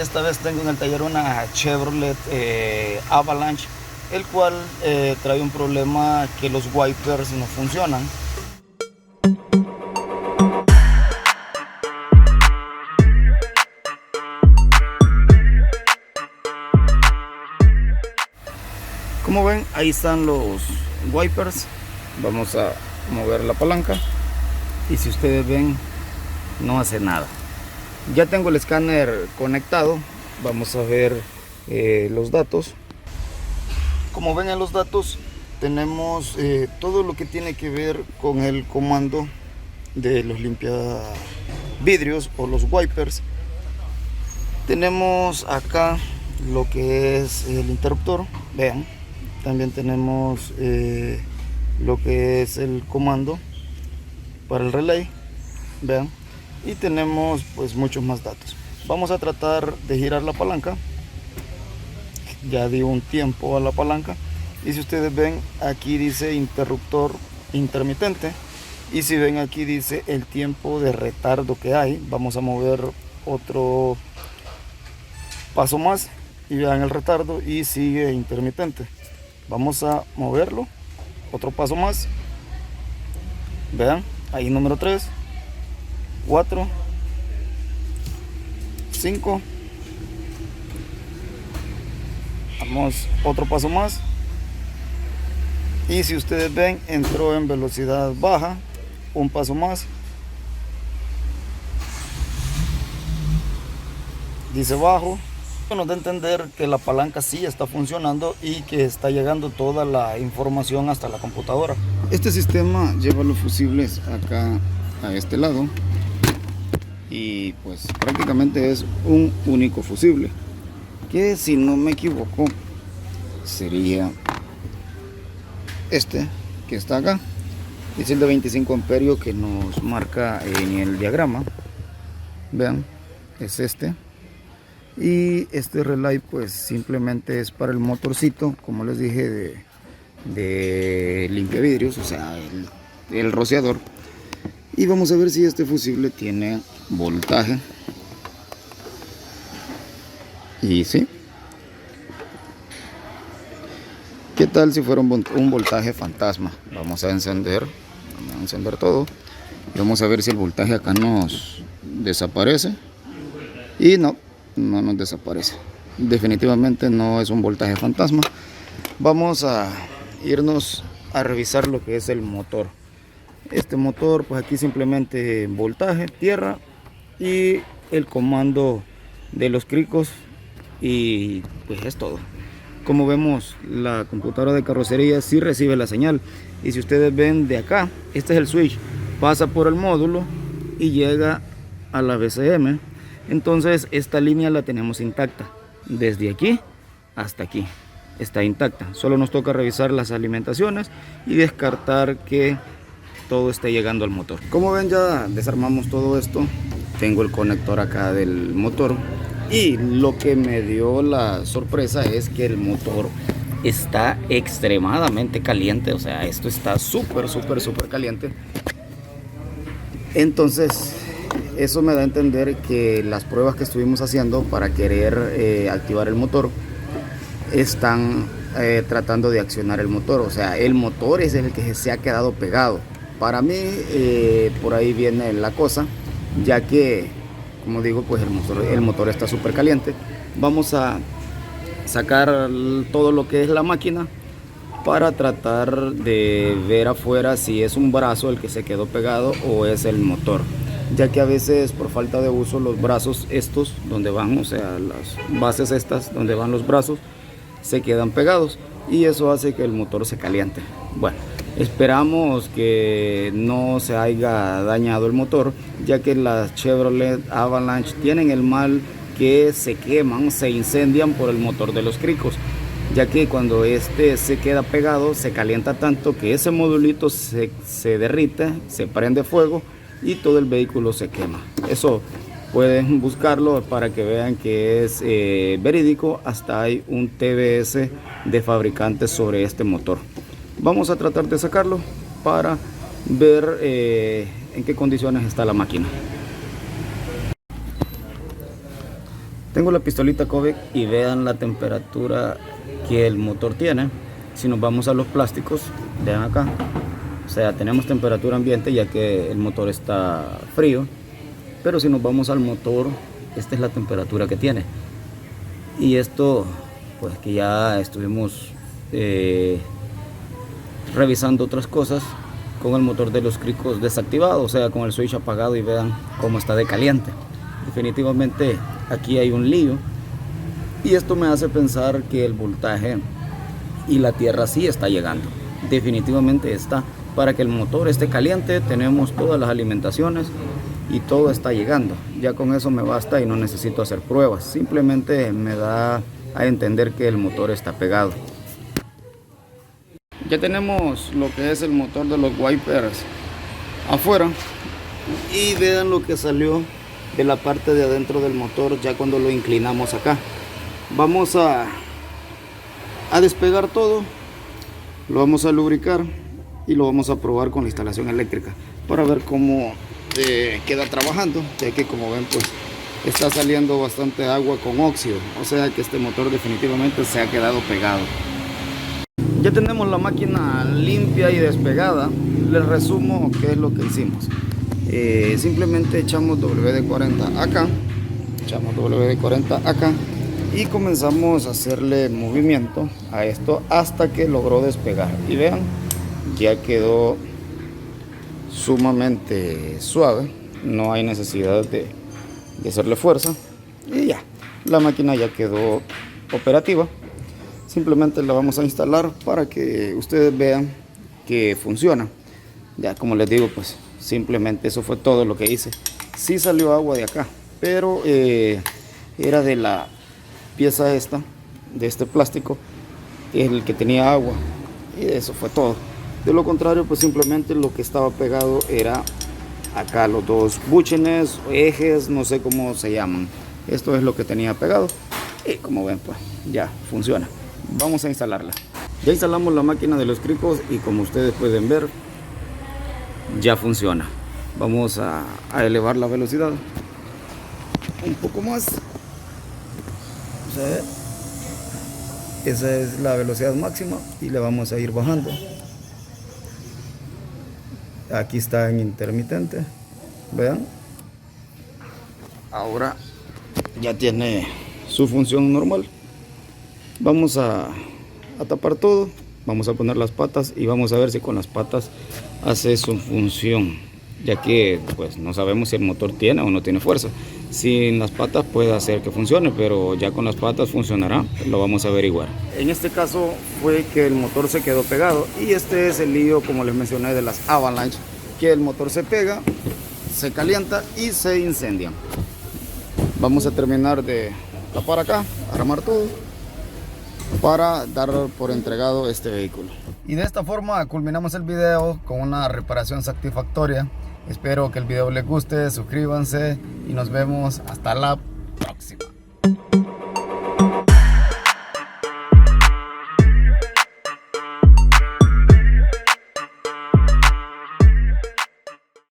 Esta vez tengo en el taller una Chevrolet Avalanche, el cual trae un problema que los wipers no funcionan. Como ven, ahí están los wipers. Vamos a mover la palanca y si ustedes ven, no hace nada. Ya tengo el escáner conectado. Vamos a ver los datos. Como ven en los datos tenemos todo lo que tiene que ver con el comando de los limpiavidrios o los wipers. Tenemos acá lo que es el interruptor, vean. También tenemos lo que es el comando para el relay, vean. Y tenemos pues muchos más datos. Vamos a tratar de girar la palanca. Ya di un tiempo a la palanca y si ustedes ven, aquí dice interruptor intermitente, y si ven, aquí dice el tiempo de retardo que hay. Vamos a mover otro paso más y vean el retardo y sigue intermitente. Vamos a moverlo otro paso más, vean ahí, número 3, 4, 5. Vamos otro paso más y si ustedes ven, entró en velocidad baja. Un paso más, dice bajo. Nos da a entender que la palanca sí está funcionando y que está llegando toda la información hasta la computadora. Este sistema lleva los fusibles acá a este lado y pues prácticamente es un único fusible, que si no me equivoco sería este que está acá. Es el de 25 amperios que nos marca en el diagrama. Vean, es este. Y este relay pues simplemente es para el motorcito, como les dije, de limpiavidrios, o sea, el rociador. Y vamos a ver si este fusible tiene voltaje. Y sí. ¿Qué tal si fuera un voltaje fantasma? Vamos a encender todo. Y vamos a ver si el voltaje acá nos desaparece. Y no nos desaparece. Definitivamente no es un voltaje fantasma. Vamos a irnos a revisar lo que es el motor. Este motor, pues aquí simplemente voltaje, tierra y el comando de los cricos, y pues es todo. Como vemos, la computadora de carrocería sí recibe la señal, y si ustedes ven de acá, este es el switch, pasa por el módulo y llega a la BCM. Entonces esta línea la tenemos intacta, desde aquí hasta aquí está intacta. Solo nos toca revisar las alimentaciones y descartar que todo esté llegando al motor. Como ven, ya desarmamos todo esto. Tengo el conector acá del motor y lo que me dio la sorpresa es que el motor está extremadamente caliente. O sea, esto está súper caliente. Entonces eso me da a entender que las pruebas que estuvimos haciendo para querer activar el motor están tratando de accionar el motor. O sea, el motor es el que se ha quedado pegado. Para mí por ahí viene la cosa, ya que, como digo, pues el motor está súper caliente. Vamos a sacar todo lo que es la máquina para tratar de ver afuera si es un brazo el que se quedó pegado o es el motor, ya que a veces por falta de uso los brazos estos donde van, o sea, las bases estas donde van los brazos, se quedan pegados y eso hace que el motor se caliente. Bueno, esperamos que no se haya dañado el motor, ya que las Chevrolet Avalanche tienen el mal que se queman, se incendian por el motor de los cricos, ya que cuando este se queda pegado se calienta tanto que ese modulito se derrite, se prende fuego y todo el vehículo se quema. Eso pueden buscarlo para que vean que es verídico. Hasta hay un TBS de fabricante sobre este motor. Vamos a tratar de sacarlo para ver en qué condiciones está la máquina. Tengo la pistolita Kobe y vean la temperatura que el motor tiene. Si nos vamos a los plásticos, vean acá, o sea, tenemos temperatura ambiente ya que el motor está frío, pero si nos vamos al motor, esta es la temperatura que tiene. Y esto, pues que ya estuvimos revisando otras cosas con el motor de los cricos desactivado, o sea, con el switch apagado, y vean cómo está de caliente. Definitivamente aquí hay un lío y esto me hace pensar que el voltaje y la tierra sí está llegando. Definitivamente está. Para que el motor esté caliente tenemos todas las alimentaciones y todo está llegando. Ya con eso me basta y no necesito hacer pruebas. Simplemente me da a entender que el motor está pegado. Ya tenemos lo que es el motor de los wipers afuera y vean lo que salió de la parte de adentro del motor ya cuando lo inclinamos acá. Vamos a despegar todo, lo vamos a lubricar y lo vamos a probar con la instalación eléctrica para ver cómo queda trabajando, ya que como ven pues está saliendo bastante agua con óxido, o sea que este motor definitivamente se ha quedado pegado. Ya tenemos la máquina limpia y despegada. Les resumo qué es lo que hicimos. Simplemente echamos WD-40 acá, y comenzamos a hacerle movimiento a esto hasta que logró despegar. Y vean, ya quedó sumamente suave, no hay necesidad de hacerle fuerza y ya, la máquina ya quedó operativa. Simplemente la vamos a instalar para que ustedes vean que funciona. Ya como les digo, pues simplemente eso fue todo lo que hice. Sí salió agua de acá, pero era de la pieza esta, de este plástico, el que tenía agua, y eso fue todo. De lo contrario, pues simplemente lo que estaba pegado era acá los dos buchenes, ejes, no sé cómo se llaman. Esto es lo que tenía pegado y como ven pues ya funciona. Vamos a instalarla. Ya instalamos la máquina de los cricos y como ustedes pueden ver ya funciona. Vamos a elevar la velocidad un poco más. Esa es la velocidad máxima y le vamos a ir bajando. Aquí está en intermitente, vean. Ahora ya tiene su función normal. Vamos a tapar todo, vamos a poner las patas y vamos a ver si con las patas hace su función, ya que pues no sabemos si el motor tiene o no tiene fuerza. Sin las patas puede hacer que funcione, pero ya con las patas funcionará, lo vamos a averiguar. En este caso fue que el motor se quedó pegado y este es el lío, como les mencioné, de las Avalanche, que el motor se pega, se calienta y se incendia. Vamos a terminar de tapar acá, armar todo para dar por entregado este vehículo. Y de esta forma culminamos el video con una reparación satisfactoria. Espero que el video les guste, suscríbanse y nos vemos hasta la próxima.